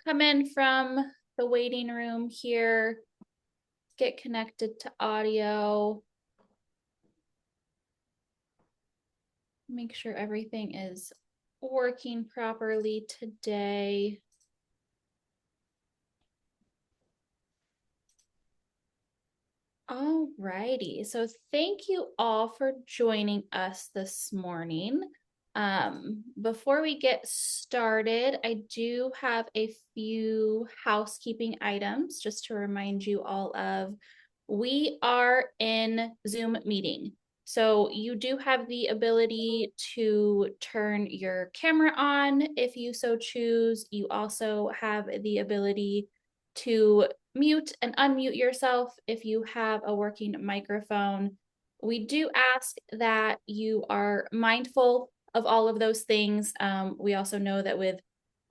come in from the waiting room here, get connected to audio. Make sure everything is working properly today. All righty, so thank you all for joining us this morning. Before we get started, I do have a few housekeeping items just to remind you all of. We are in Zoom meeting. So you do have the ability to turn your camera on if you so choose. You also have the ability to mute and unmute yourself if you have a working microphone. We do ask that you are mindful of all of those things. We also know that with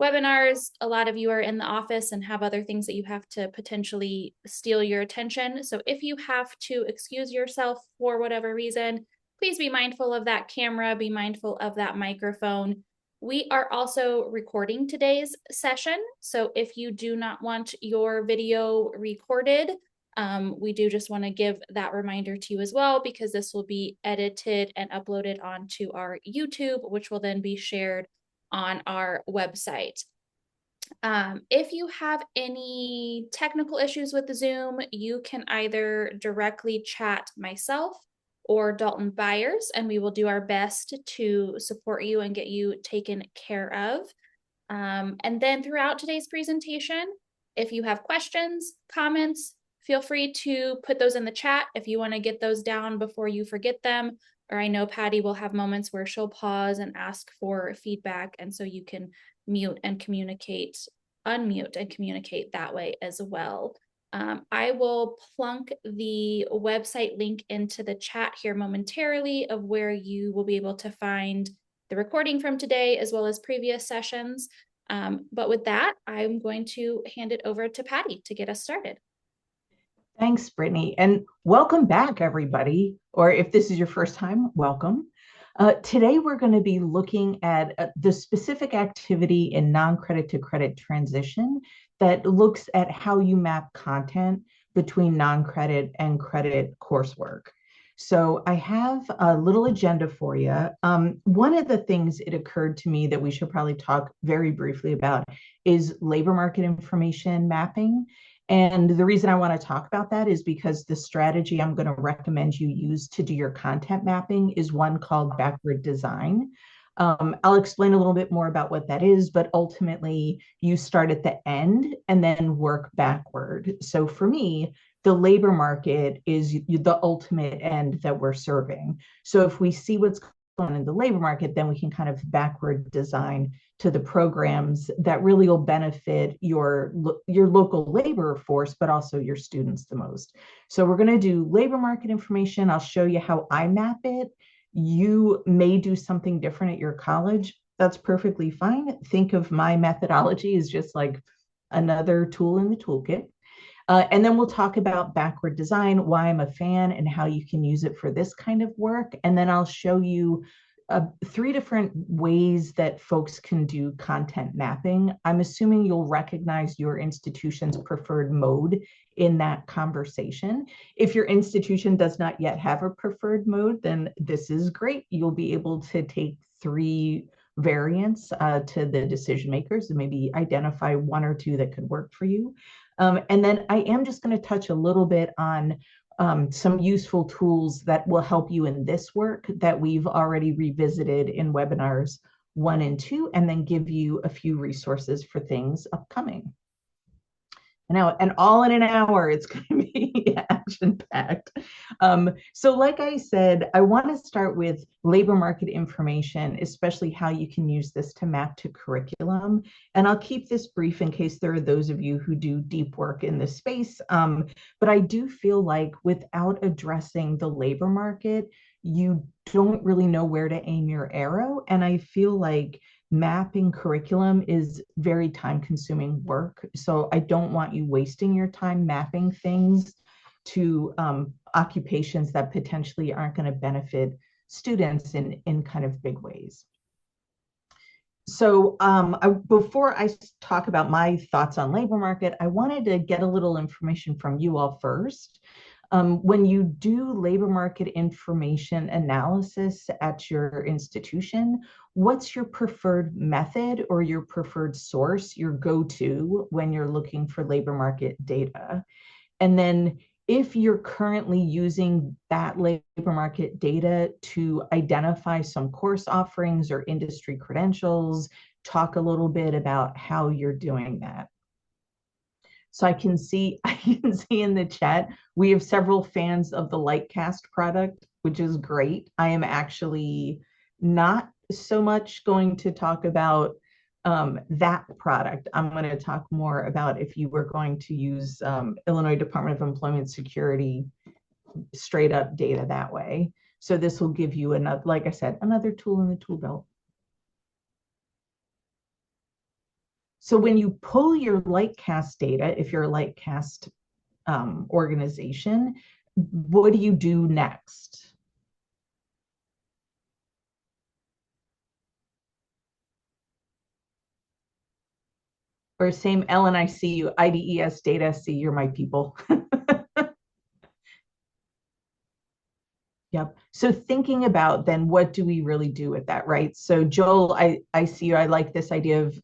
webinars, a lot of you are in the office and have other things that you have to potentially steal your attention. So if you have to excuse yourself for whatever reason, please be mindful of that camera, be mindful of that microphone. We are also recording today's session. So if you do not want your video recorded, we do just want to give that reminder to you as well, because this will be edited and uploaded onto our YouTube, which will then be shared on our website. If you have any technical issues with the Zoom, you can either directly chat myself or Dalton Byers, and we will do our best to support you and get you taken care of. And then throughout today's presentation, if you have questions, comments, feel free to put those in the chat if you want to get those down before you forget them. Or I know Patty will have moments where she'll pause and ask for feedback, and so you can unmute and communicate that way as well. I will plunk the website link into the chat here momentarily of where you will be able to find the recording from today as well as previous sessions. But with that, I'm going to hand it over to Patty to get us started. Thanks, Brittany, and welcome back, everybody. Or if this is your first time, welcome. Today, we're going to be looking at the specific activity in non-credit to credit transition that looks at how you map content between non-credit and credit coursework. So I have a little agenda for you. One of the things it occurred to me that we should probably talk very briefly about is labor market information mapping. And the reason I want to talk about that is because the strategy I'm going to recommend you use to do your content mapping is one called backward design. I'll explain a little bit more about what that is, but ultimately you start at the end and then work backward. So for me, the labor market is the ultimate end that we're serving. So if we see what's going on in the labor market, then we can kind of backward design to the programs that really will benefit your local labor force, but also your students the most. So we're going to do labor market information. I'll show you how I map it. You may do something different at your college. That's perfectly fine. Think of my methodology as just like another tool in the toolkit. And then we'll talk about backward design, why I'm a fan, and how you can use it for this kind of work. And then I'll show you 3 different ways that folks can do content mapping. I'm assuming you'll recognize your institution's preferred mode in that conversation. If your institution does not yet have a preferred mode, then this is great. You'll be able to take 3 variants to the decision makers and maybe identify 1 or 2 that could work for you. And then I am just going to touch a little bit on some useful tools that will help you in this work that we've already revisited in webinars 1 and 2, and then give you a few resources for things upcoming. And all in an hour, it's going to be action-packed. So like I said, I want to start with labor market information, especially how you can use this to map to curriculum. And I'll keep this brief in case there are those of you who do deep work in this space. But I do feel like without addressing the labor market, you don't really know where to aim your arrow. And I feel like mapping curriculum is very time-consuming work. So I don't want you wasting your time mapping things to occupations that potentially aren't going to benefit students in kind of big ways. Before I talk about my thoughts on labor market, I wanted to get a little information from you all first. When you do labor market information analysis at your institution, what's your preferred method or your preferred source, your go-to when you're looking for labor market data? And then if you're currently using that labor market data to identify some course offerings or industry credentials, talk a little bit about how you're doing that. So I can see in the chat, we have several fans of the Lightcast product, which is great. I am actually not so much going to talk about that product. I'm going to talk more about if you were going to use Illinois Department of Employment Security straight up data that way. So this will give you another, like I said, another tool in the tool belt. So when you pull your Lightcast data, if you're a Lightcast organization, what do you do next? Or same Ellen, I see you, IDES data, see you're my people. Yep. So thinking about then what do we really do with that, right? So Joel, I see you. I like this idea of,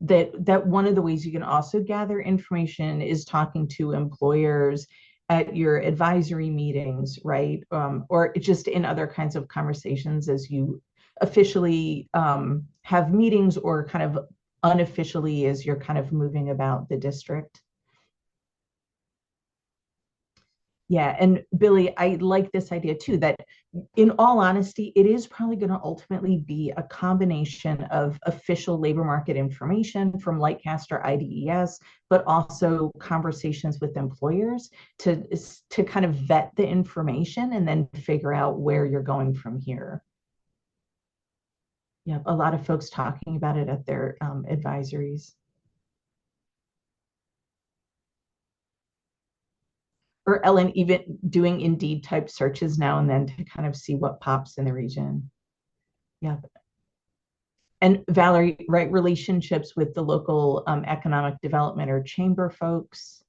that one of the ways you can also gather information is talking to employers at your advisory meetings, right? Or just in other kinds of conversations as you officially have meetings or kind of unofficially as you're kind of moving about the district. Yeah, and Billy, I like this idea too, that in all honesty, it is probably going to ultimately be a combination of official labor market information from Lightcast IDES, but also conversations with employers to kind of vet the information and then figure out where you're going from here. Yeah, a lot of folks talking about it at their advisories. Or Ellen even doing Indeed type searches now and then to kind of see what pops in the region. Yeah. And Valerie, right, relationships with the local economic development or chamber folks.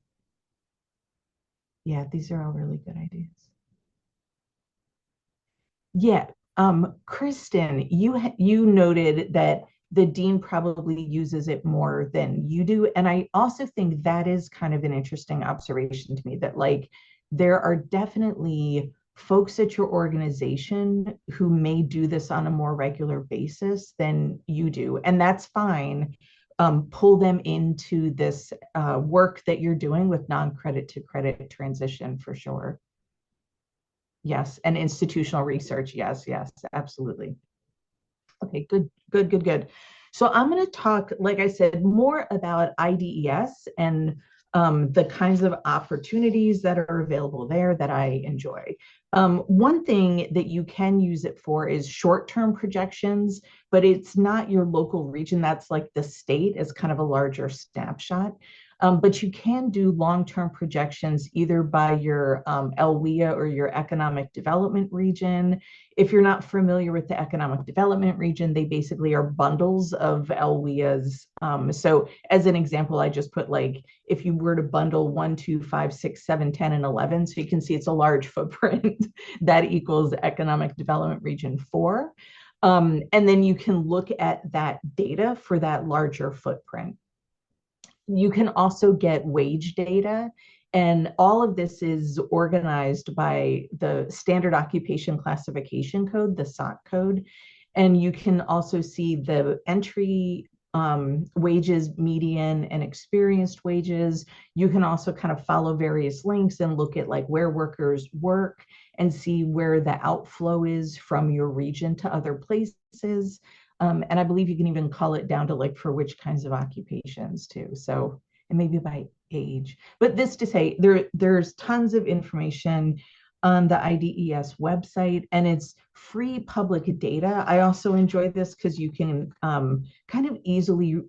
Yeah, these are all really good ideas. Yeah, Kristen, you noted that the dean probably uses it more than you do, and I also think that is kind of an interesting observation to me that like there are definitely folks at your organization who may do this on a more regular basis than you do, and that's fine. Pull them into this work that you're doing with non-credit to credit transition for sure. Yes, and institutional research. Yes, yes, absolutely. Okay, good, good, good, good. So I'm going to talk, like I said, more about IDES and the kinds of opportunities that are available there that I enjoy. One thing that you can use it for is short-term projections, but it's not your local region. That's like the state as kind of a larger snapshot. But you can do long-term projections either by your LWIA or your economic development region. If you're not familiar with the economic development region, they basically are bundles of LWIAs. So as an example, I just put like, if you were to bundle 1, 2, 5, 6, 7, 10, and 11, so you can see it's a large footprint that equals economic development region 4. And then you can look at that data for that larger footprint. You can also get wage data, and all of this is organized by the Standard Occupation Classification Code, the SOC code. And you can also see the entry wages, median, and experienced wages. You can also kind of follow various links and look at like where workers work and see where the outflow is from your region to other places. And I believe you can even call it down to like for which kinds of occupations too. So, and maybe by age. But this to say, there's tons of information on the IDES website, and it's free public data. I also enjoy this because you can kind of easily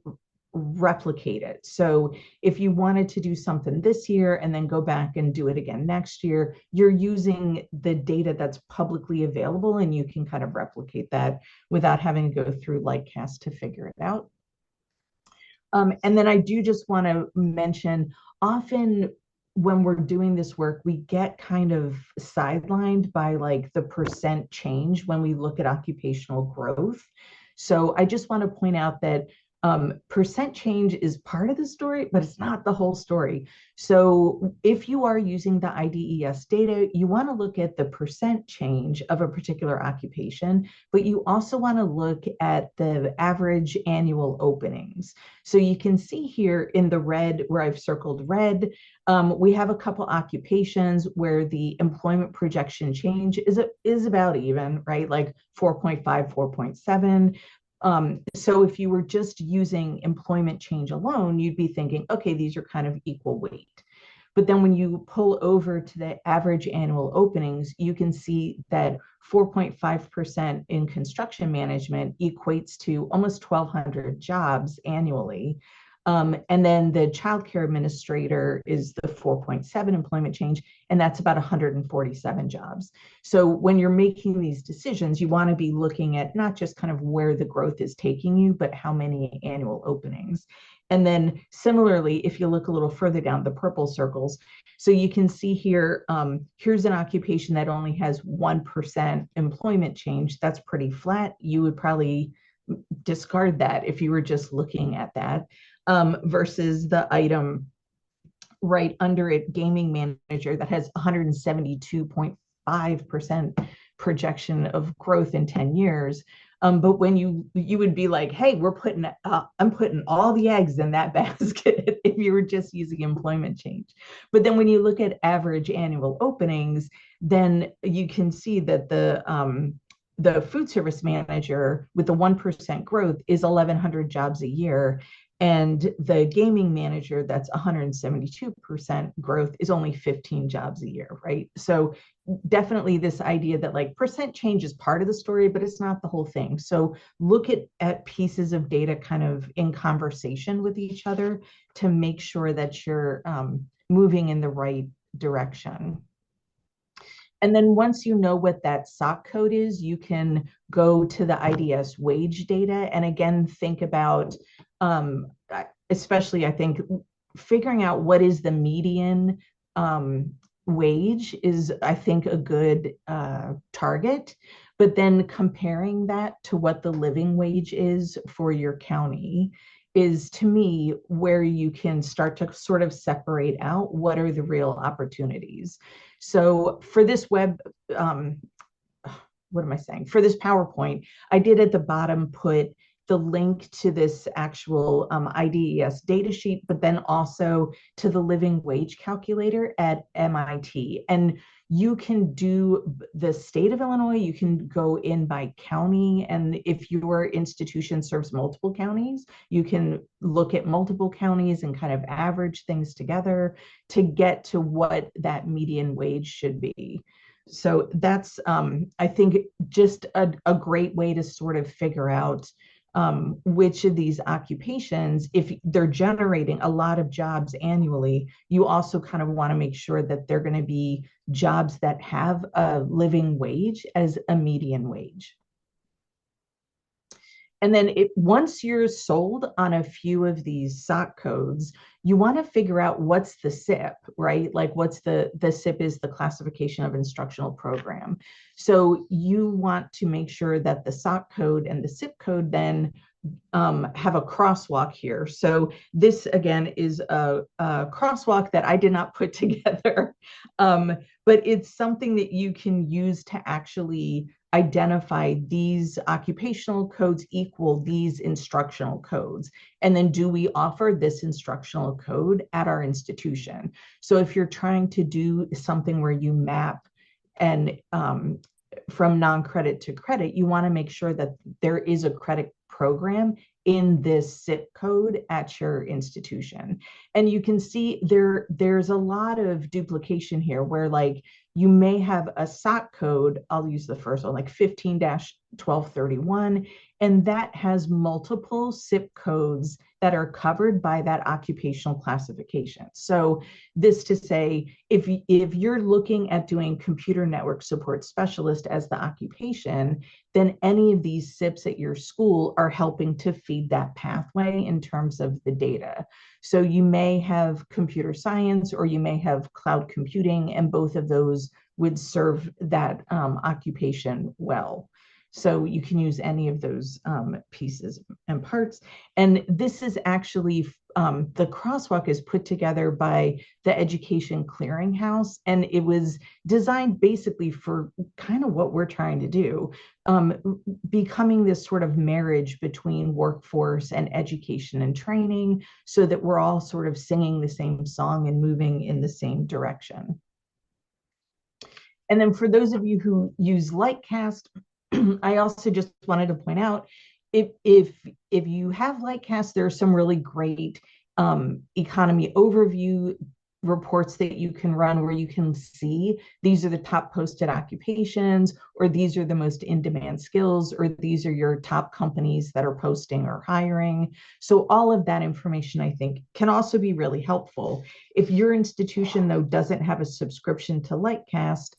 replicate it. So if you wanted to do something this year and then go back and do it again next year, you're using the data that's publicly available and you can kind of replicate that without having to go through Lightcast to figure it out. And then I do just want to mention, often when we're doing this work, we get kind of sidelined by like the percent change when we look at occupational growth. So I just want to point out that percent change is part of the story, but it's not the whole story. So if you are using the IDES data, you want to look at the percent change of a particular occupation, but you also want to look at the average annual openings. So you can see here in the red, where I've circled red, we have a couple occupations where the employment projection change is about even, right? Like 4.5, 4.7. So if you were just using employment change alone, you'd be thinking, okay, these are kind of equal weight. But then when you pull over to the average annual openings, you can see that 4.5% in construction management equates to almost 1,200 jobs annually. And then the childcare administrator is the 4.7 employment change, and that's about 147 jobs. So when you're making these decisions, you want to be looking at not just kind of where the growth is taking you, but how many annual openings. And then similarly, if you look a little further down, the purple circles, so you can see here, here's an occupation that only has 1% employment change. That's pretty flat. You would probably discard that if you were just looking at that, versus the item right under it, gaming manager, that has 172.5% projection of growth in 10 years. But when you would be like, hey, I'm putting all the eggs in that basket if you were just using employment change. But then when you look at average annual openings, then you can see that the food service manager with the 1% growth is 1,100 jobs a year. And the gaming manager, that's 172% growth, is only 15 jobs a year, right? So definitely this idea that like percent change is part of the story, but it's not the whole thing. So look at pieces of data kind of in conversation with each other to make sure that you're moving in the right direction. And then once you know what that SOC code is, you can go to the IDS wage data and again think about, especially I think figuring out what is the median wage is, I think, a good target. But then comparing that to what the living wage is for your county is, to me, where you can start to sort of separate out what are the real opportunities. So for this what am I saying? For this PowerPoint, I did at the bottom put the link to this actual IDES data sheet, but then also to the living wage calculator at MIT. And you can do the state of Illinois, you can go in by county. And if your institution serves multiple counties, you can look at multiple counties and kind of average things together to get to what that median wage should be. So that's, I think, just a great way to sort of figure out which of these occupations, if they're generating a lot of jobs annually, you also kind of want to make sure that they're going to be jobs that have a living wage as a median wage. And then once you're sold on a few of these SOC codes, you want to figure out what's the SIP, right? Like what's the SIP is the classification of instructional program. So you want to make sure that the SOC code and the SIP code then have a crosswalk here. So this again is a crosswalk that I did not put together, but it's something that you can use to actually identify these occupational codes equal these instructional codes. And then do we offer this instructional code at our institution? So if you're trying to do something where you map and from non-credit to credit, you want to make sure that there is a credit program in this SIP code at your institution. And you can see there's a lot of duplication here where like you may have a SOC code, I'll use the first one, like 15-1231, and that has multiple SIP codes that are covered by that occupational classification. So this to say, if you're looking at doing computer network support specialist as the occupation, then any of these SIPs at your school are helping to feed that pathway in terms of the data. So you may have computer science or you may have cloud computing, and both of those would serve that occupation well. So you can use any of those pieces and parts. And this is actually, the crosswalk is put together by the Education Clearinghouse, and it was designed basically for kind of what we're trying to do, becoming this sort of marriage between workforce and education and training so that we're all sort of singing the same song and moving in the same direction. And then for those of you who use Lightcast, I also just wanted to point out, if you have Lightcast, there are some really great economy overview reports that you can run where you can see these are the top posted occupations, or these are the most in-demand skills, or these are your top companies that are posting or hiring. So all of that information, I think, can also be really helpful. If your institution, though, doesn't have a subscription to Lightcast,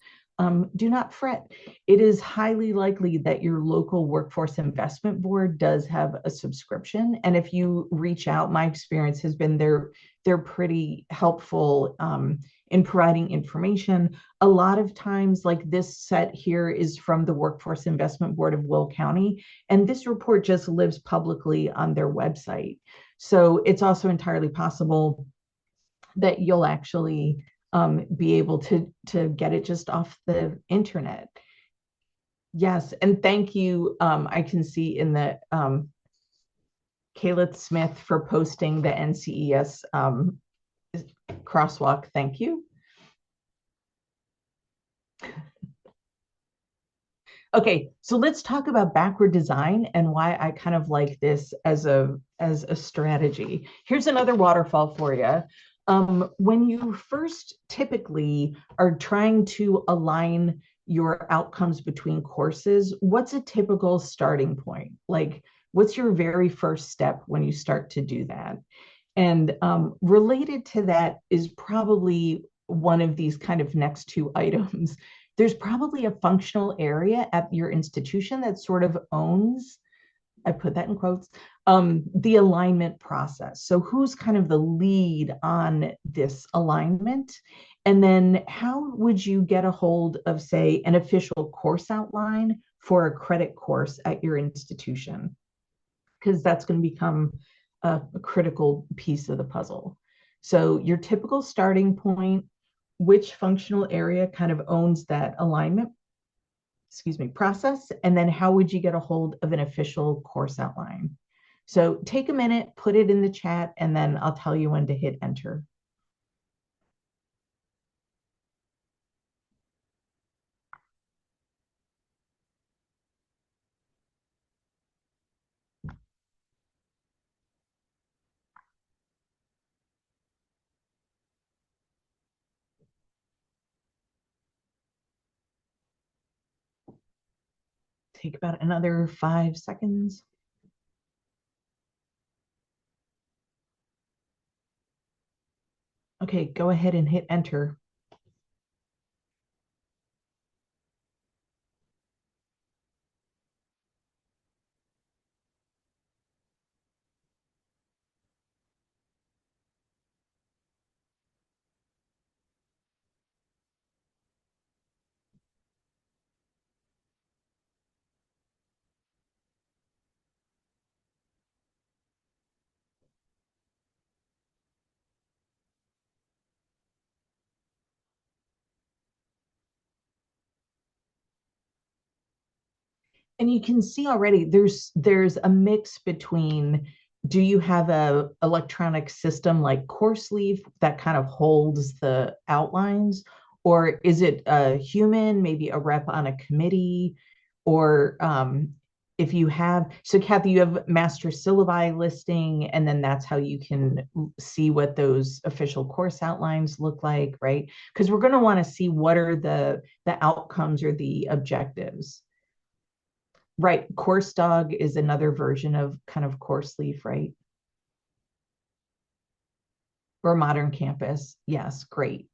do not fret. It is highly likely that your local workforce investment board does have a subscription. And if you reach out, my experience has been they're pretty helpful in providing information. A lot of times, like this set here is from the Workforce Investment Board of Will County, and this report just lives publicly on their website. So it's also entirely possible that you'll actually be able to get it just off the internet. Yes, and thank you. I can see in the Caleb Smith for posting the NCES crosswalk. Thank you. Okay, so let's talk about backward design and why I kind of like this as a strategy. Here's another waterfall for you. When you first typically are trying to align your outcomes between courses, what's a typical starting point? Like, what's your very first step when you start to do that? And related to that is probably one of these kind of next two items. There's probably a functional area at your institution that sort of owns, I put that in quotes, the alignment process. So who's kind of the lead on this alignment? And then how would you get a hold of, say, an official course outline for a credit course at your institution? Because that's going to become a critical piece of the puzzle. So your typical starting point, which functional area kind of owns that alignment, process, and then how would you get a hold of an official course outline? So take a minute, put it in the chat, and then I'll tell you when to hit enter. Take about another 5 seconds. Okay, go ahead and hit enter. And you can see already there's a mix between, do you have a electronic system like CourseLeaf that kind of holds the outlines, or is it a human, maybe a rep on a committee, or if you have, so Kathy, you have master syllabi listing, and then that's how you can see what those official course outlines look like, right? Because we're going to want to see what are the outcomes or the objectives. Right. Course dog is another version of kind of course leaf, right? Or modern campus. Yes, great.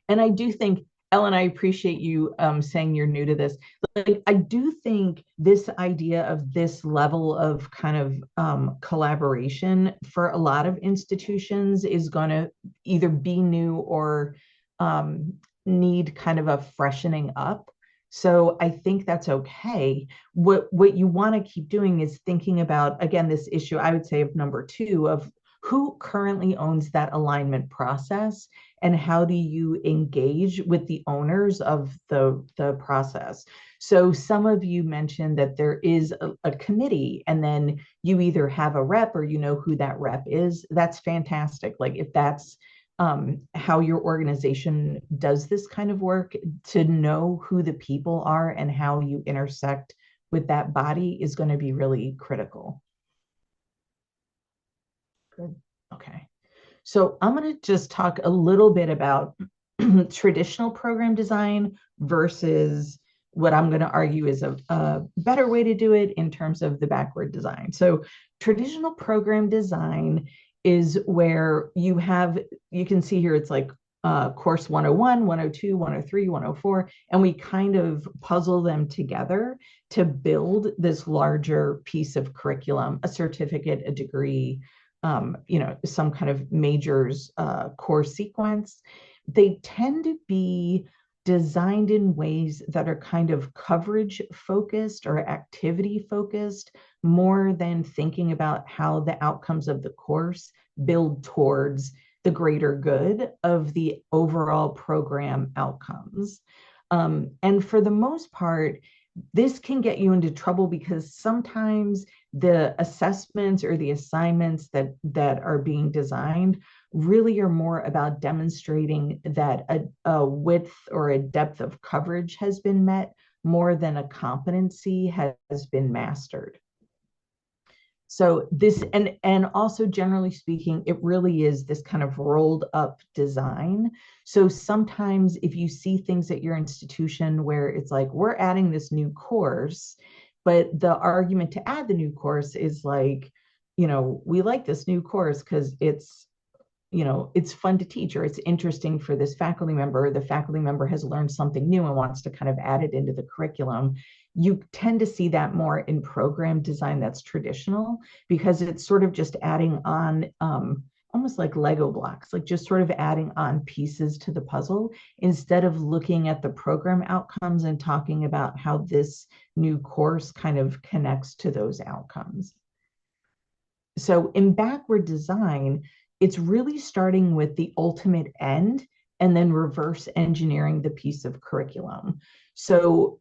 And I do think, Ellen, I appreciate you saying you're new to this. Like, I do think this idea of this level of kind of collaboration for a lot of institutions is going to either be new or um, need kind of a freshening up. So I think that's okay. What you want to keep doing is thinking about, again, this issue, I would say, of number two, of who currently owns that alignment process and how do you engage with the owners of the process. So some of you mentioned that there is a committee, and then you either have a rep or you know who that rep is. That's fantastic. Like if that's how your organization does this kind of work, to know who the people are and how you intersect with that body is going to be really critical. Good. Okay. So I'm going to just talk a little bit about traditional program design versus what I'm going to argue is a better way to do it in terms of the backward design. So traditional program design is where you can see here, it's like course 101, 102, 103, 104, and we kind of puzzle them together to build this larger piece of curriculum, a certificate, a degree, some kind of majors course sequence. They tend to be designed in ways that are kind of coverage focused or activity focused, more than thinking about how the outcomes of the course build towards the greater good of the overall program outcomes. And for the most part, this can get you into trouble because sometimes the assessments or the assignments that are being designed really are more about demonstrating that a width or a depth of coverage has been met more than a competency has been mastered. So this, and also generally speaking, it really is this kind of rolled up design. So sometimes if you see things at your institution where it's like, we're adding this new course, but the argument to add the new course is like, we like this new course because it's fun to teach, or it's interesting for this faculty member. The faculty member has learned something new and wants to kind of add it into the curriculum. You tend to see that more in program design that's traditional, because it's sort of just adding on, almost like Lego blocks, like just sort of adding on pieces to the puzzle instead of looking at the program outcomes and talking about how this new course kind of connects to those outcomes. So in backward design, it's really starting with the ultimate end and then reverse engineering the piece of curriculum. So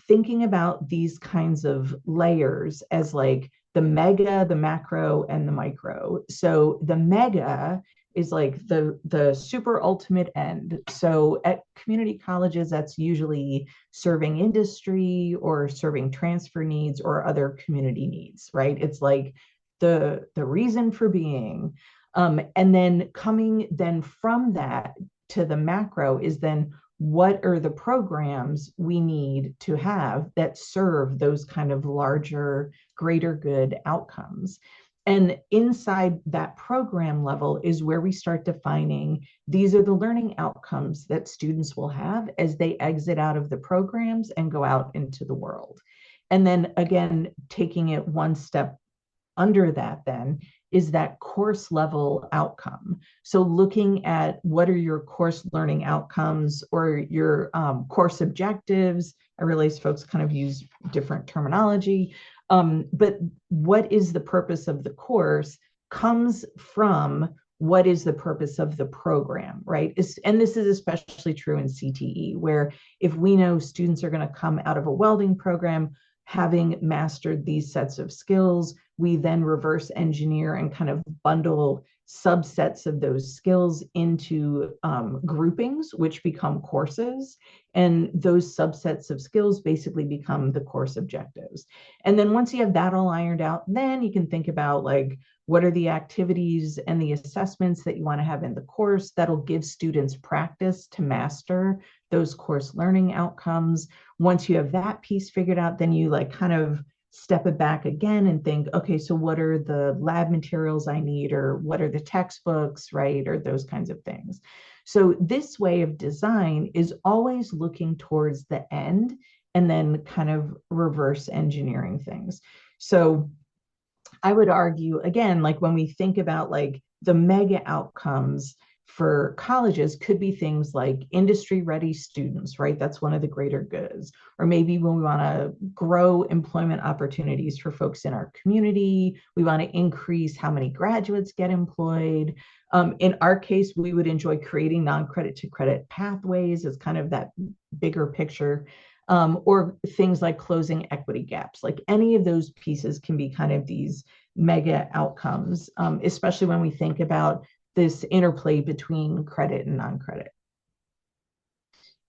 thinking about these kinds of layers as like the mega, the macro, and the micro. So the mega is like the super ultimate end. So at community colleges, that's usually serving industry or serving transfer needs or other community needs, right? It's like the reason for being. And then coming then from that to the macro is then what are the programs we need to have that serve those kind of larger, greater good outcomes. And inside that program level is where we start defining these are the learning outcomes that students will have as they exit out of the programs and go out into the world. And then again, taking it one step under that then is that course level outcome. So looking at what are your course learning outcomes or your course objectives. I realize folks kind of use different terminology, but what is the purpose of the course comes from what is the purpose of the program, right? And this is especially true in CTE, where if we know students are going to come out of a welding program having mastered these sets of skills, we then reverse engineer and kind of bundle subsets of those skills into groupings, which become courses. And those subsets of skills basically become the course objectives. And then once you have that all ironed out, then you can think about like, what are the activities and the assessments that you want to have in the course that'll give students practice to master those course learning outcomes. Once you have that piece figured out, then you like kind of step it back again and think, okay, so what are the lab materials I need, or what are the textbooks, right? Or those kinds of things. So this way of design is always looking towards the end and then kind of reverse engineering things. So I would argue, again, like when we think about like the mega outcomes for colleges could be things like industry ready students, right? That's one of the greater goods. Or maybe when we want to grow employment opportunities for folks in our community, we want to increase how many graduates get employed. In our case, we would enjoy creating non-credit to credit pathways as kind of that bigger picture. Or things like closing equity gaps. Like any of those pieces can be kind of these mega outcomes, especially when we think about this interplay between credit and non-credit.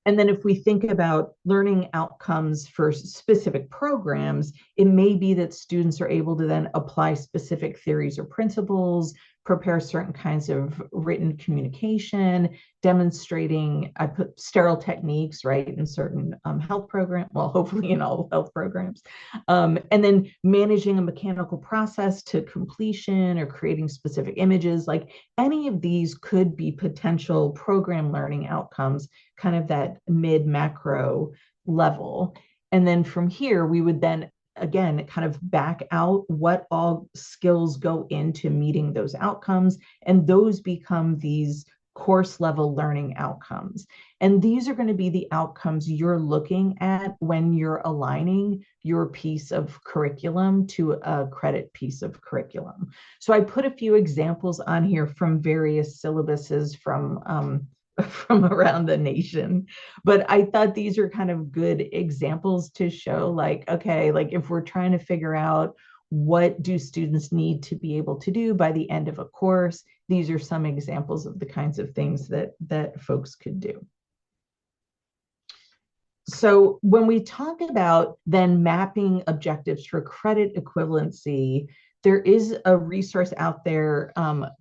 And then if we think about learning outcomes for specific programs, it may be that students are able to then apply specific theories or principles, prepare certain kinds of written communication, demonstrating, I put sterile techniques, right, in certain health programs, well, hopefully in all health programs, and then managing a mechanical process to completion or creating specific images. Like any of these could be potential program learning outcomes, kind of that mid macro level. And then from here, we would then again kind of back out what all skills go into meeting those outcomes, and those become these course level learning outcomes. And these are going to be the outcomes you're looking at when you're aligning your piece of curriculum to a credit piece of curriculum. So I put a few examples on here from various syllabuses from around the nation. But I thought these are kind of good examples to show like, okay, like if we're trying to figure out what do students need to be able to do by the end of a course, these are some examples of the kinds of things that folks could do. So when we talk about then mapping objectives for credit equivalency, there is a resource out there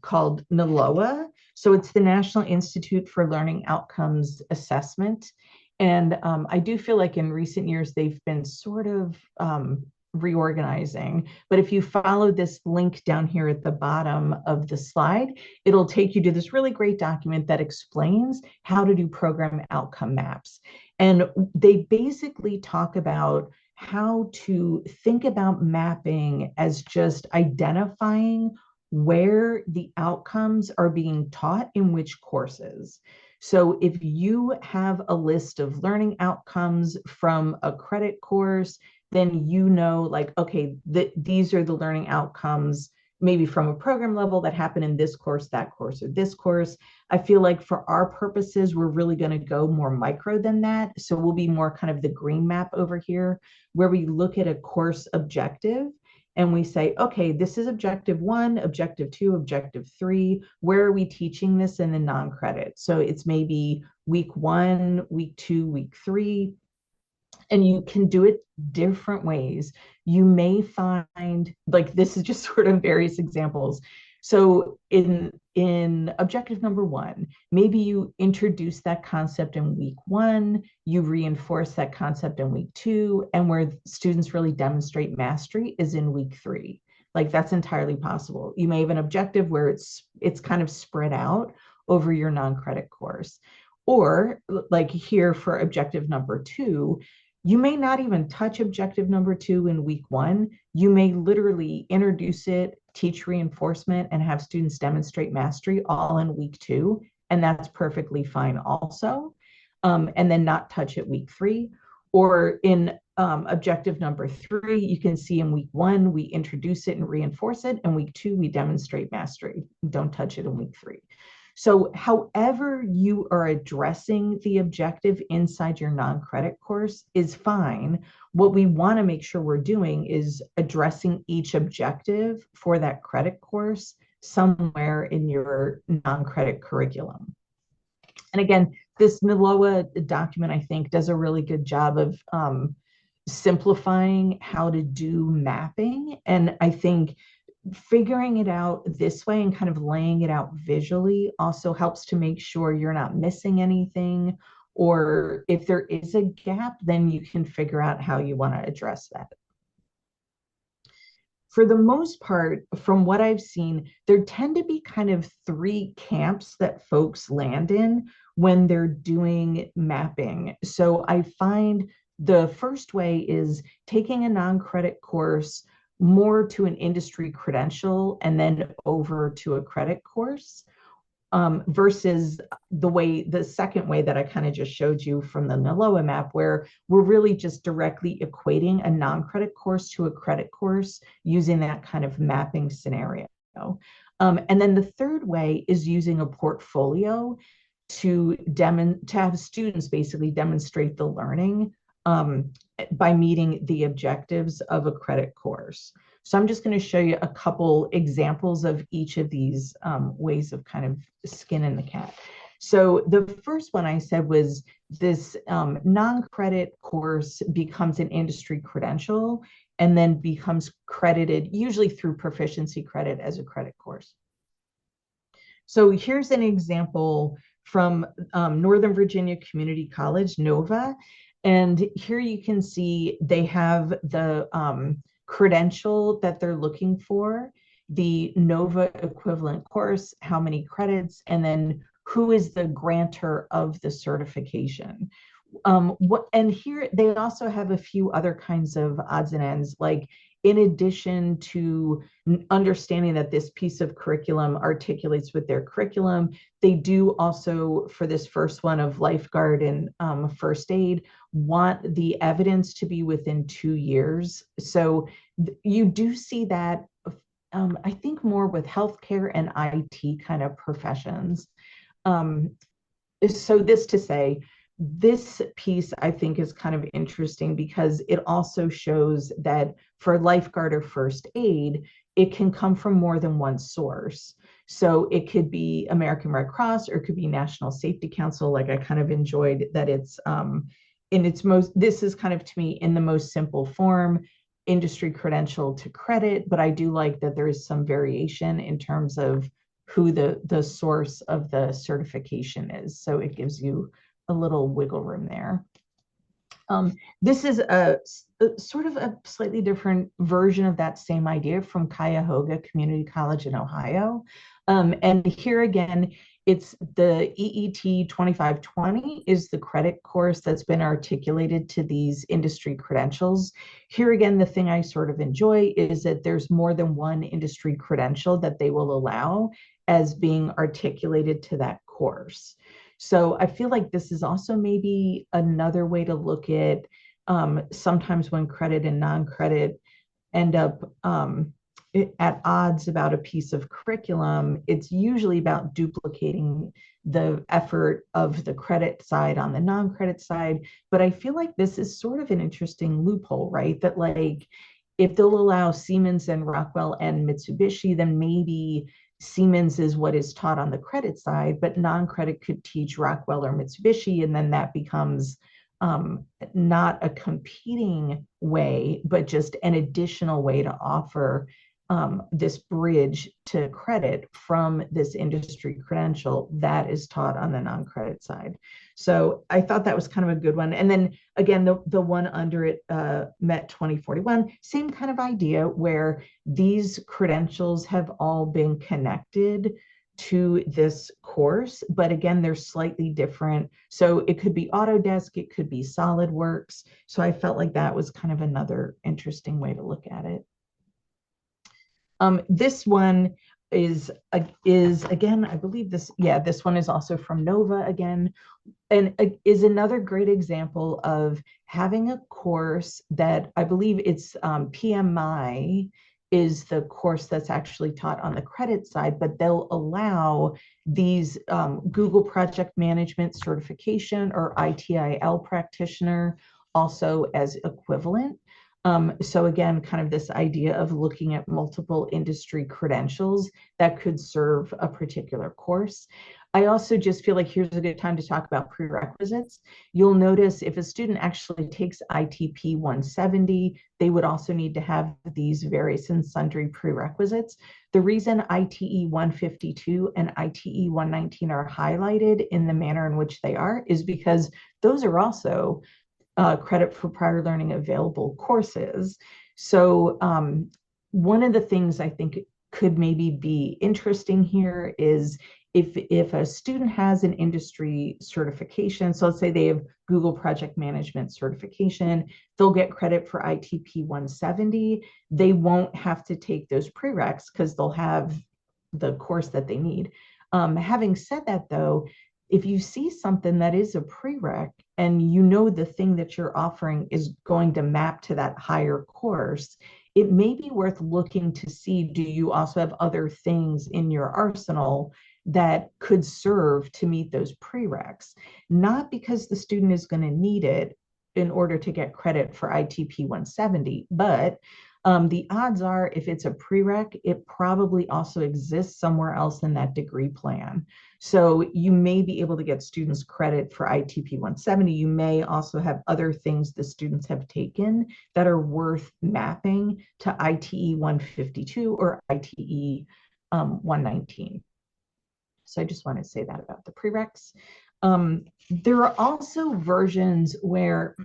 called NALOA. So it's the National Institute for Learning Outcomes Assessment. And I do feel like in recent years, they've been sort of reorganizing. But if you follow this link down here at the bottom of the slide, it'll take you to this really great document that explains how to do program outcome maps. And they basically talk about how to think about mapping as just identifying where the outcomes are being taught in which courses. So if you have a list of learning outcomes from a credit course, then you know like, okay, these are the learning outcomes maybe from a program level that happen in this course, that course, or this course. I feel like for our purposes, we're really going to go more micro than that. So we'll be more kind of the green map over here, where we look at a course objective and we say, okay, this is objective 1, objective 2, objective 3. Where are we teaching this in the non-credit? So it's maybe week 1, week 2, week 3. And you can do it different ways. You may find, like this is just sort of various examples. So in objective number 1, maybe you introduce that concept in week 1, you reinforce that concept in week 2, and where students really demonstrate mastery is in week 3. Like that's entirely possible. You may have an objective where it's kind of spread out over your non-credit course. Or like here for objective number 2, you may not even touch objective number 2 in week 1. You may literally introduce it, teach reinforcement, and have students demonstrate mastery all in week 2. And that's perfectly fine also. And then not touch it week 3. Or in objective number 3, you can see in week 1, we introduce it and reinforce it. And week 2, we demonstrate mastery. Don't touch it in week 3. So however you are addressing the objective inside your non-credit course is fine. What we want to make sure we're doing is addressing each objective for that credit course somewhere in your non-credit curriculum. And again, this NALOA document, I think, does a really good job of simplifying how to do mapping. And I think figuring it out this way and kind of laying it out visually also helps to make sure you're not missing anything. Or if there is a gap, then you can figure out how you want to address that. For the most part, from what I've seen, there tend to be kind of three camps that folks land in when they're doing mapping. So I find the first way is taking a non-credit course more to an industry credential and then over to a credit course, versus the second way that I kind of just showed you from the NALOA map, where we're really just directly equating a non-credit course to a credit course using that kind of mapping scenario. And then the third way is using a portfolio to have students basically demonstrate the learning, by meeting the objectives of a credit course. So I'm just going to show you a couple examples of each of these ways of kind of skinning the cat. So the first one I said was this non-credit course becomes an industry credential and then becomes credited, usually through proficiency credit, as a credit course. So here's an example from Northern Virginia Community College, NOVA. And here you can see they have the credential that they're looking for, the NOVA equivalent course, how many credits, and then who is the grantor of the certification. And here they also have a few other kinds of odds and ends, like in addition to understanding that this piece of curriculum articulates with their curriculum, they do also, for this first one of lifeguard and first aid, want the evidence to be within 2 years. So you do see that, I think, more with healthcare and IT kind of professions. So this to say, this piece I think is kind of interesting because it also shows that for lifeguard or first aid, it can come from more than one source. So it could be American Red Cross or it could be National Safety Council. Like, I kind of enjoyed that it's in its most, this is kind of, to me, in the most simple form, industry credential to credit, but I do like that there is some variation in terms of who the source of the certification is. So it gives you a little wiggle room there. This is a sort of a slightly different version of that same idea from Cuyahoga Community College in Ohio. And here again, it's the EET 2520 is the credit course that's been articulated to these industry credentials. Here again, the thing I sort of enjoy is that there's more than one industry credential that they will allow as being articulated to that course. So I feel like this is also maybe another way to look at sometimes when credit and non-credit end up at odds about a piece of curriculum, it's usually about duplicating the effort of the credit side on the non-credit side. But I feel like this is sort of an interesting loophole, right? That, like, if they'll allow Siemens and Rockwell and Mitsubishi, then maybe Siemens is what is taught on the credit side, but non-credit could teach Rockwell or Mitsubishi, and then that becomes not a competing way, but just an additional way to offer this bridge to credit from this industry credential that is taught on the non-credit side. So I thought that was kind of a good one. And then again, the one under it, MET 2041, same kind of idea where these credentials have all been connected to this course, but again, they're slightly different. So it could be Autodesk, it could be SolidWorks. So I felt like that was kind of another interesting way to look at it. This one is again, I believe this one is also from Nova again, and is another great example of having a course that I believe it's PMI is the course that's actually taught on the credit side, but they'll allow these Google Project Management certification or ITIL practitioner also as equivalent. So again, kind of this idea of looking at multiple industry credentials that could serve a particular course. I also just feel like here's a good time to talk about prerequisites. You'll notice if a student actually takes ITP 170, they would also need to have these various and sundry prerequisites. The reason ITE 152 and ITE 119 are highlighted in the manner in which they are is because those are also credit for prior learning available courses. So one of the things I think could maybe be interesting here is if a student has an industry certification, so let's say they have Google Project Management certification, they'll get credit for ITP 170. They won't have to take those prereqs because they'll have the course that they need. Having said that, though, if you see something that is a prereq and you know the thing that you're offering is going to map to that higher course, it may be worth looking to see, do you also have other things in your arsenal that could serve to meet those prereqs? Not because the student is going to need it in order to get credit for ITP 170, but the odds are if it's a prereq, it probably also exists somewhere else in that degree plan. So you may be able to get students credit for ITP 170. You may also have other things the students have taken that are worth mapping to ITE 152 or ITE 119. So I just want to say that about the prereqs. There are also versions where,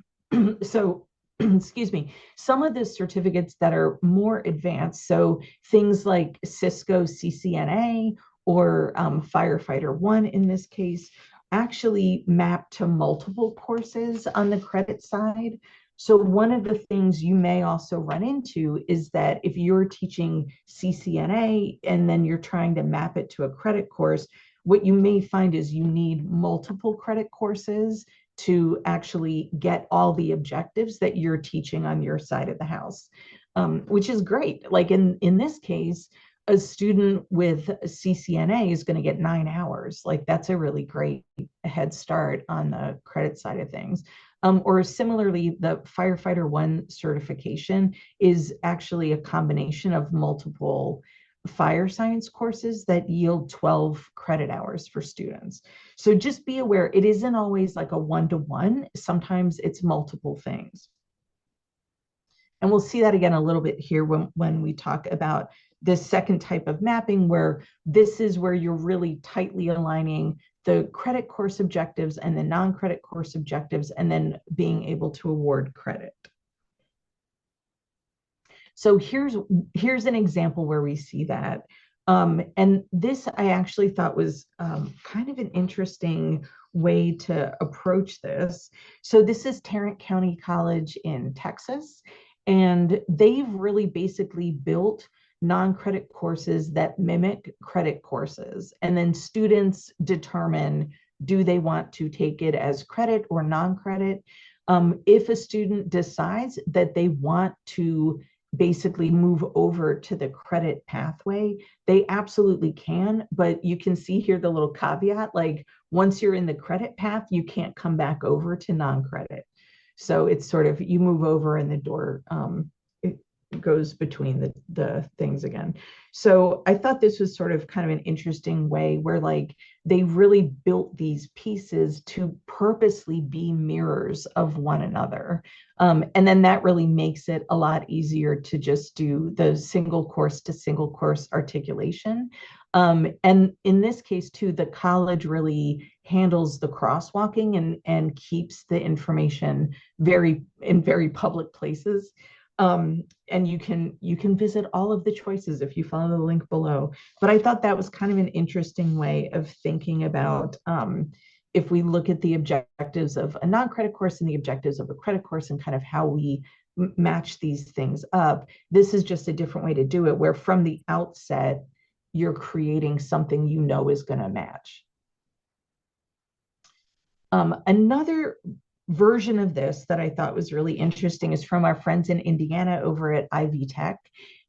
so excuse me, some of the certificates that are more advanced, so things like Cisco CCNA or Firefighter 1 in this case, actually map to multiple courses on the credit side. So one of the things you may also run into is that if you're teaching CCNA and then you're trying to map it to a credit course, what you may find is you need multiple credit courses to actually get all the objectives that you're teaching on your side of the house, which is great. Like in this case, a student with CCNA is going to get 9 hours. Like that's a really great head start on the credit side of things. Or similarly, the Firefighter 1 certification is actually a combination of multiple fire science courses that yield 12 credit hours for students. So just be aware, it isn't always like a one-to-one. Sometimes it's multiple things. And we'll see that again a little bit here when we talk about this second type of mapping, where this is where you're really tightly aligning the credit course objectives and the non-credit course objectives, and then being able to award credit. So here's an example where we see that. And this I actually thought was kind of an interesting way to approach this. So this is Tarrant County College in Texas, and they've really basically built non-credit courses that mimic credit courses. And then students determine, do they want to take it as credit or non-credit? If a student decides that they want to basically move over to the credit pathway, they absolutely can. But you can see here the little caveat, like once you're in the credit path, you can't come back over to non-credit. So it's sort of, you move over and the door it goes between the things again. So I thought this was sort of kind of an interesting way where like they really built these pieces to purposely be mirrors of one another. And then that really makes it a lot easier to just do the single course to single course articulation. And in this case too, the college really handles the crosswalking and keeps the information in very public places. And you can visit all of the choices if you follow the link below. But I thought that was kind of an interesting way of thinking about if we look at the objectives of a non-credit course and the objectives of a credit course and kind of how we match these things up. This is just a different way to do it, where from the outset, you're creating something you know is going to match. Another version of this that I thought was really interesting is from our friends in Indiana over at Ivy Tech.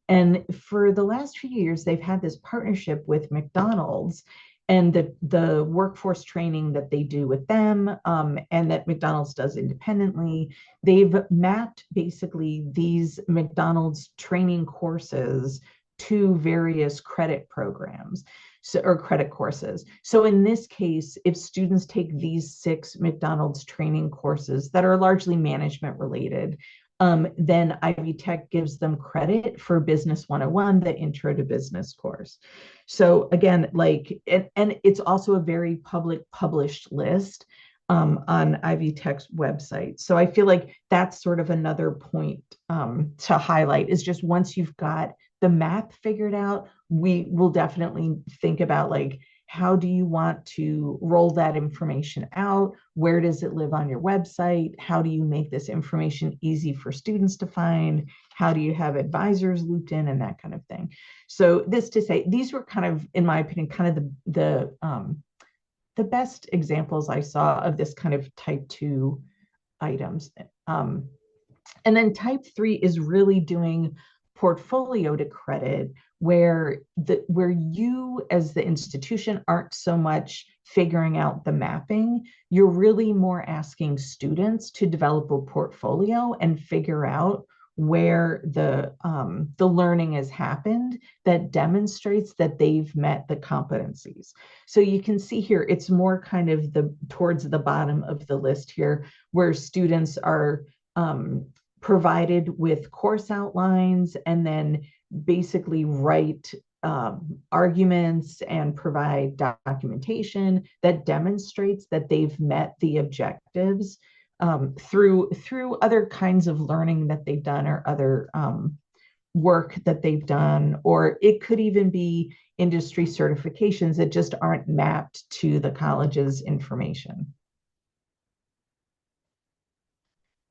And for the last few years, they've had this partnership with McDonald's. and the workforce training that they do with them, and that McDonald's does independently, they've mapped basically these McDonald's training courses to various credit programs. So, or credit courses. So in this case, if students take these 6 McDonald's training courses that are largely management related, then Ivy Tech gives them credit for Business 101, the Intro to Business course. So again, like, and it's also a very published list on Ivy Tech's website. So I feel like that's sort of another point to highlight, is just once you've got the map figured out, we will definitely think about, like, how do you want to roll that information out? Where does it live on your website? How do you make this information easy for students to find? How do you have advisors looped in, and that kind of thing? So this to say, these were kind of, in my opinion, kind of the best examples I saw of this kind of type 2 items. And then type 3 is really doing portfolio to credit, where you as the institution aren't so much figuring out the mapping. You're really more asking students to develop a portfolio and figure out where the learning has happened that demonstrates that they've met the competencies. So you can see here, it's more kind of towards the bottom of the list here, where students are provided with course outlines and then basically write arguments and provide documentation that demonstrates that they've met the objectives through other kinds of learning that they've done, or other work that they've done, or it could even be industry certifications that just aren't mapped to the college's information.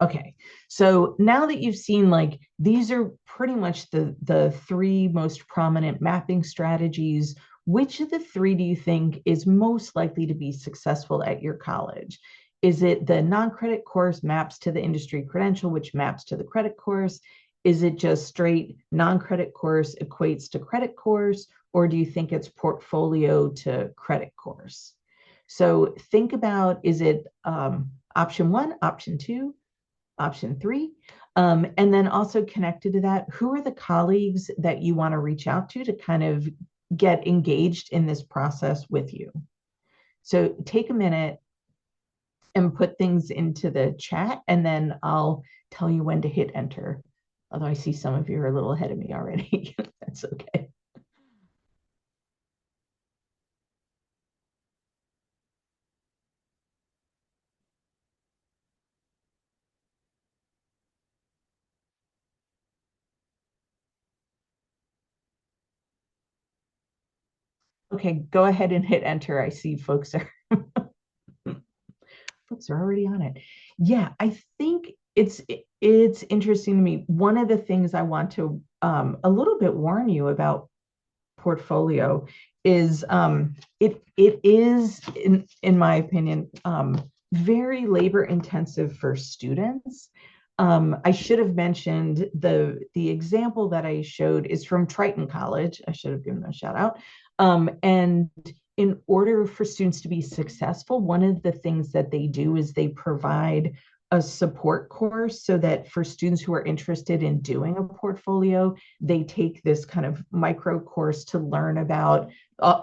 Okay, so now that you've seen, like, these are pretty much the 3 most prominent mapping strategies, which of the 3 do you think is most likely to be successful at your college? Is it the non-credit course maps to the industry credential, which maps to the credit course? Is it just straight non-credit course equates to credit course? Or do you think it's portfolio to credit course? So think about, is it option 1, option 2, option 3? And then also connected to that, who are the colleagues that you want to reach out to kind of get engaged in this process with you? So take a minute and put things into the chat, and then I'll tell you when to hit enter. Although I see some of you are a little ahead of me already. That's okay. Okay, go ahead and hit enter. I see folks are folks are already on it. Yeah, I think it's interesting to me. One of the things I want to a little bit warn you about portfolio is it is, in my opinion, very labor intensive for students. I should have mentioned the example that I showed is from Triton College. I should have given them a shout out. And in order for students to be successful, one of the things that they do is they provide a support course, so that for students who are interested in doing a portfolio, they take this kind of micro course to learn about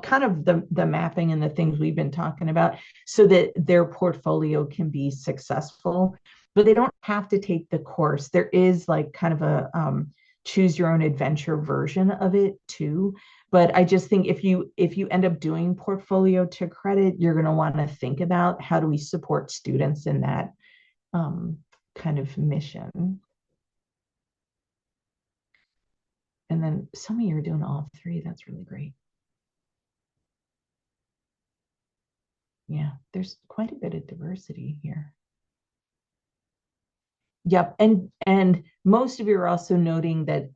kind of the mapping and the things we've been talking about, so that their portfolio can be successful. But they don't have to take the course. There is like kind of a choose your own adventure version of it too. But I just think if you end up doing portfolio to credit, you're going to want to think about, how do we support students in that kind of mission. And then some of you are doing all 3. That's really great. Yeah, there's quite a bit of diversity here. Yep, and most of you are also noting that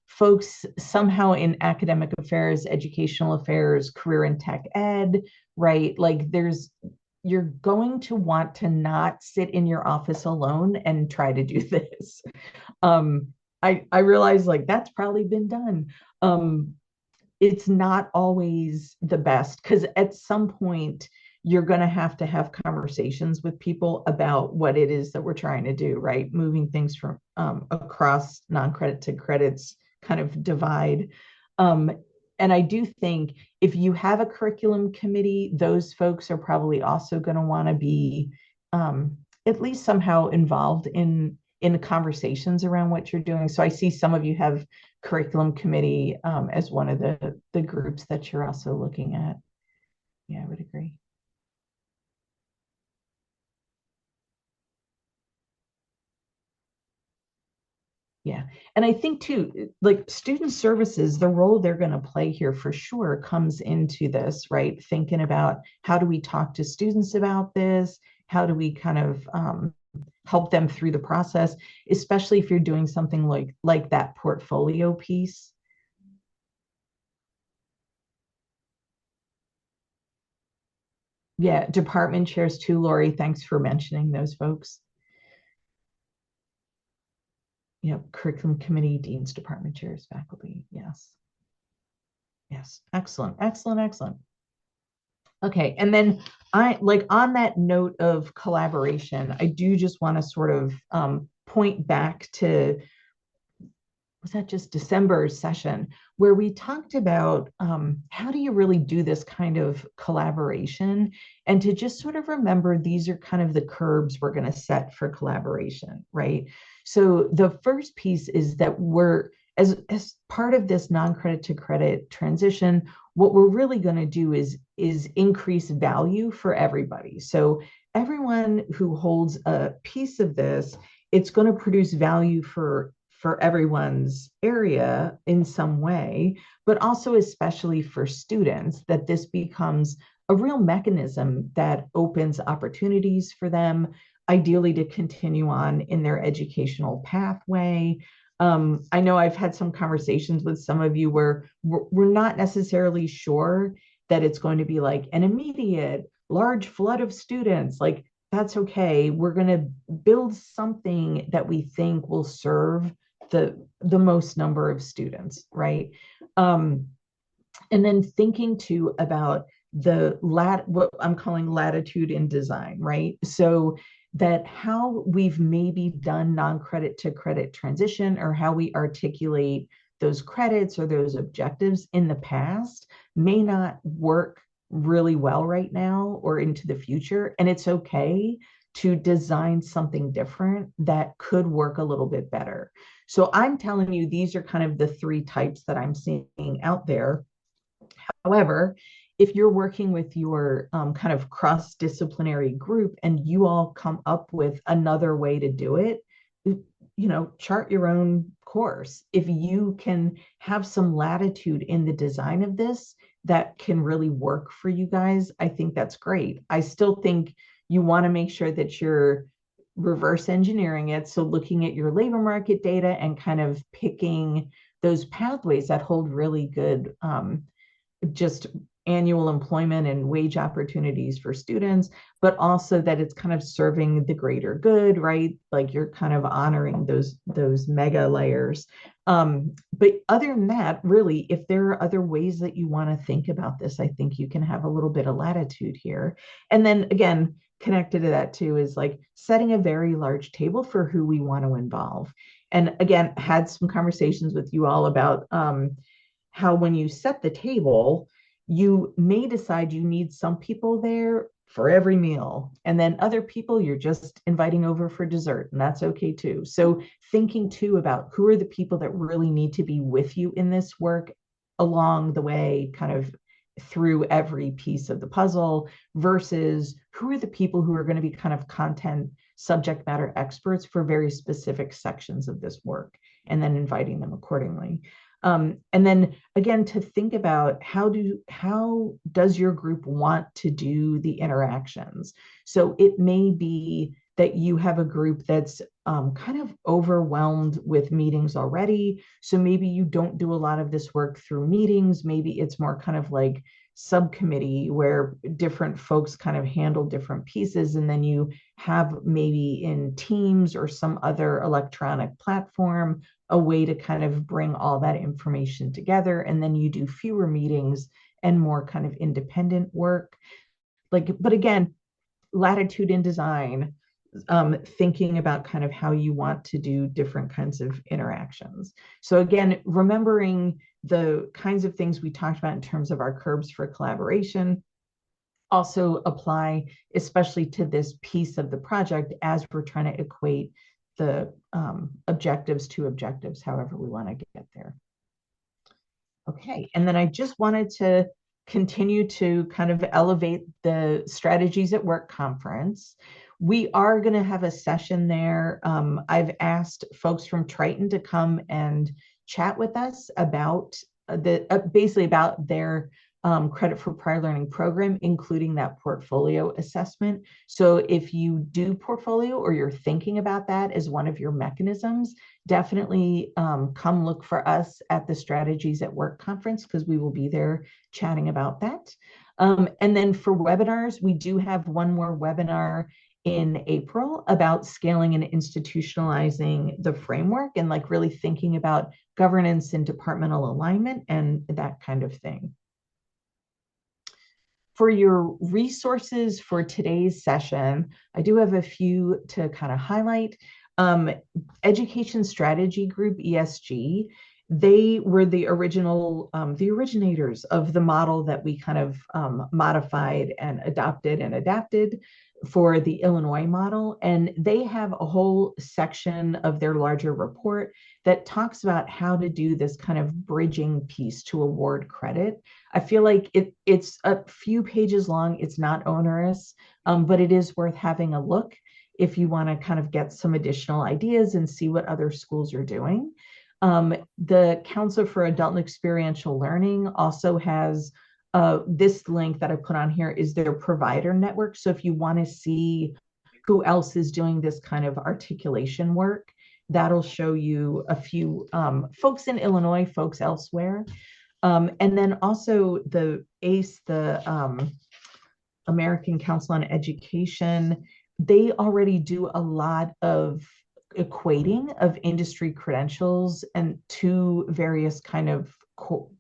folks somehow in academic affairs, educational affairs, career and tech ed, right? Like you're going to want to not sit in your office alone and try to do this. I realize, like, that's probably been done. it's not always the best because at some point you're going to have conversations with people about what it is that we're trying to do, right? Moving things from across non-credit to credits kind of divide. Um, and I do think if you have a curriculum committee, those folks are probably also going to want to be um, at least somehow involved in the conversations around what you're doing. So I see some of you have curriculum committee as one of the groups that you're also looking at. Yeah, I would agree. Yeah. And I think too, like student services, the role they're going to play here for sure comes into this, right? Thinking about how do we talk to students about this? How do we kind of help them through the process, especially if you're doing something like that portfolio piece. Yeah, department chairs too, Lori. Thanks for mentioning those folks. Yeah, curriculum committee, deans, department chairs, faculty. Yes. Yes. Excellent. Excellent. Excellent. Okay. And then I like on that note of collaboration, I do just want to sort of point back to was that just December session where we talked about how do you really do this kind of collaboration and to just sort of remember these are kind of the curbs we're going to set for collaboration, right? So the first piece is that we're as part of this non-credit to credit transition, what we're really going to do is increase value for everybody. So everyone who holds a piece of this, it's going to produce value for everyone's area in some way, but also especially for students, that this becomes a real mechanism that opens opportunities for them, ideally to continue on in their educational pathway. I know I've had some conversations with some of you where we're not necessarily sure that it's going to be like an immediate large flood of students. Like that's okay. We're going to build something that we think will serve the most number of students, right? Um, and then thinking too about what I'm calling latitude in design, right? So that how we've maybe done non-credit to credit transition or how we articulate those credits or those objectives in the past may not work really well right now or into the future. And it's okay to design something different that could work a little bit better. So I'm telling you, these are kind of the three types that I'm seeing out there. However, if you're working with your kind of cross-disciplinary group and you all come up with another way to do it, chart your own course. If you can have some latitude in the design of this that can really work for you guys, I think that's great. I still think you want to make sure that you're reverse engineering it. So looking at your labor market data and kind of picking those pathways that hold really good just annual employment and wage opportunities for students, but also that it's kind of serving the greater good, right? Like you're kind of honoring those mega layers. But other than that, really, if there are other ways that you want to think about this, I think you can have a little bit of latitude here. And then again, connected to that too is like setting a very large table for who we want to involve. And again, had some conversations with you all about how when you set the table, you may decide you need some people there for every meal. And then other people you're just inviting over for dessert, and that's okay too. So thinking too about who are the people that really need to be with you in this work along the way, kind of through every piece of the puzzle versus who are the people who are going to be kind of content subject matter experts for very specific sections of this work and then inviting them accordingly. And then again, to think about how does your group want to do the interactions? So it may be that you have a group that's kind of overwhelmed with meetings already. So maybe you don't do a lot of this work through meetings. Maybe it's more kind of like subcommittee where different folks kind of handle different pieces. And then you have maybe in Teams or some other electronic platform a way to kind of bring all that information together. And then you do fewer meetings and more kind of independent work. Like, but again, latitude in design, thinking about kind of how you want to do different kinds of interactions. So again, remembering the kinds of things we talked about in terms of our curbs for collaboration also apply, especially to this piece of the project as we're trying to equate the objectives to objectives, however we want to get there. Okay, and then I just wanted to continue to kind of elevate the Strategies at Work conference. We are going to have a session there. I've asked folks from Triton to come and chat with us about basically about their credit for prior learning program, including that portfolio assessment. So if you do portfolio or you're thinking about that as one of your mechanisms, definitely come look for us at the Strategies at Work conference because we will be there chatting about that. And then for webinars, we do have one more webinar in April about scaling and institutionalizing the framework and like really thinking about governance and departmental alignment and that kind of thing. For your resources for today's session, I do have a few to kind of highlight. Education Strategy Group, ESG, they were the originators of the model that we kind of modified and adapted for the Illinois model. And they have a whole section of their larger report that talks about how to do this kind of bridging piece to award credit. I feel like it's a few pages long. It's not onerous, but it is worth having a look if you want to kind of get some additional ideas and see what other schools are doing. The Council for Adult and Experiential Learning also has this link that I put on here is their provider network. So if you want to see who else is doing this kind of articulation work, that'll show you a few folks in Illinois, folks elsewhere. And then also the ACE, the American Council on Education, they already do a lot of equating of industry credentials and to various kind of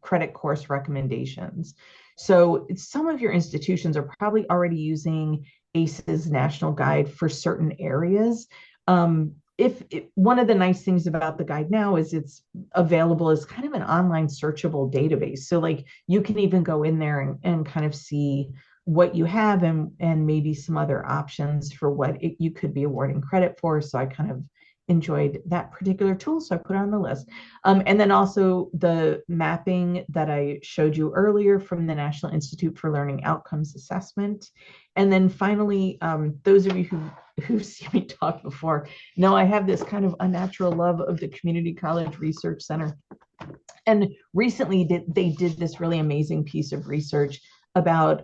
credit course recommendations. So some of your institutions are probably already using ACE's national guide for certain areas. One of the nice things about the guide now is it's available as kind of an online searchable database. So like you can even go in there and kind of see what you have and maybe some other options for what you could be awarding credit for. So I kind of enjoyed that particular tool, so I put it on the list. And then also the mapping that I showed you earlier from the National Institute for Learning Outcomes Assessment. And then finally, those of you who've seen me talk before know I have this kind of unnatural love of the Community College Research Center. And recently they did this really amazing piece of research about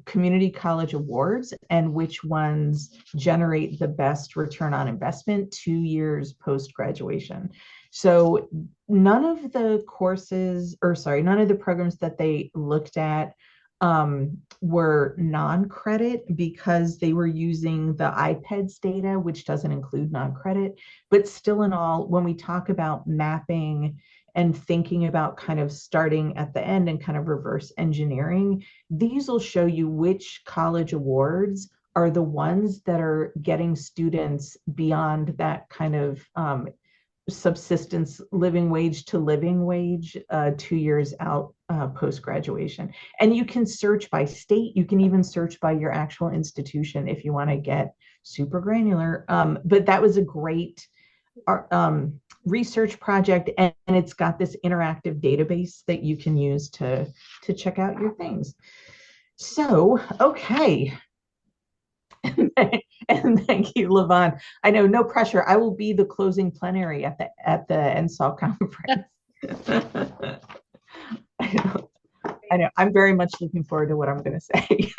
community college awards and which ones generate the best return on investment 2 years post-graduation. So none of the programs that they looked at were non-credit because they were using the IPEDS data, which doesn't include non-credit. But still in all, when we talk about mapping and thinking about kind of starting at the end and kind of reverse engineering, these will show you which college awards are the ones that are getting students beyond that kind of subsistence living wage to living wage 2 years out post-graduation. And you can search by state. You can even search by your actual institution if you want to get super granular. But that was a great research project, and it's got this interactive database that you can use to check out your things. So, okay. And thank you, Levon. I know, no pressure. I will be the closing plenary at the NSOL conference. I know. I'm very much looking forward to what I'm going to say.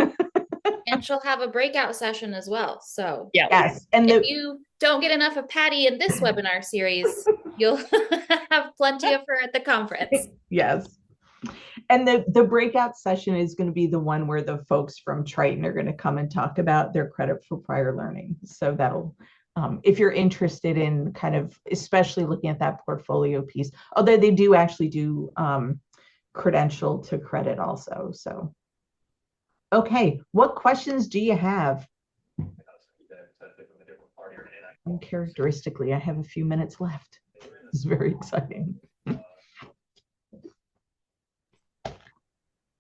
And she'll have a breakout session as well. So yes, and if you don't get enough of Patty in this webinar series, you'll have plenty of her at the conference. Yes. And the breakout session is going to be the one where the folks from Triton are going to come and talk about their credit for prior learning. So that'll, if you're interested in kind of, especially looking at that portfolio piece, although they do actually do credential to credit also. So, okay, what questions do you have? Uncharacteristically, I have a few minutes left. It's very exciting.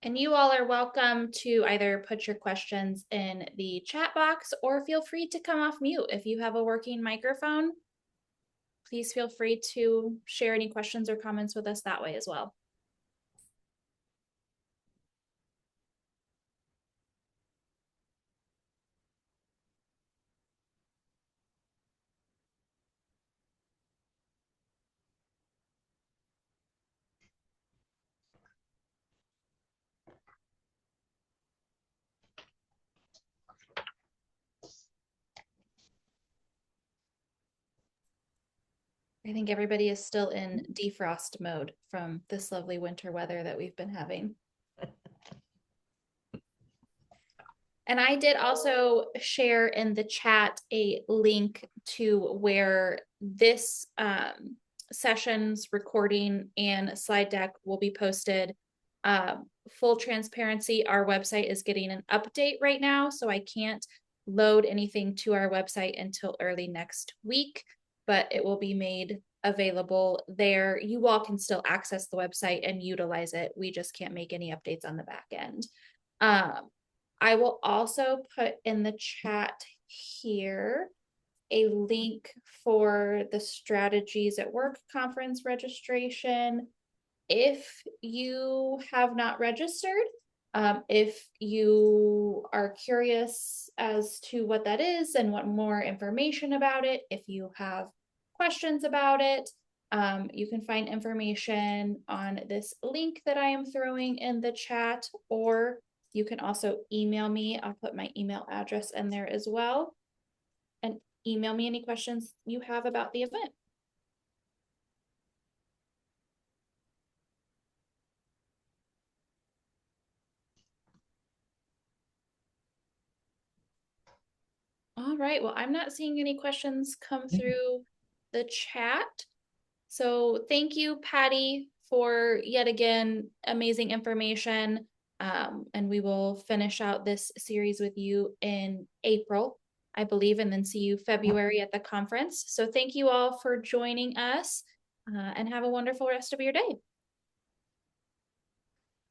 And you all are welcome to either put your questions in the chat box or feel free to come off mute. If you have a working microphone, please feel free to share any questions or comments with us that way as well. I think everybody is still in defrost mode from this lovely winter weather that we've been having. And I did also share in the chat a link to where this session's recording and slide deck will be posted. Full transparency, our website is getting an update right now, so I can't load anything to our website until early next week, but it will be made available there. You all can still access the website and utilize it. We just can't make any updates on the back end. I will also put in the chat here a link for the Strategies at Work conference registration. If you have not registered, if you are curious as to what that is and want more information about it, if you have questions about it, you can find information on this link that I am throwing in the chat, or you can also email me. I'll put my email address in there as well, and email me any questions you have about the event. All right, well, I'm not seeing any questions come through the chat. So thank you, Patty, for yet again, amazing information. And we will finish out this series with you in April, I believe, and then see you February at the conference. So thank you all for joining us, and have a wonderful rest of your day.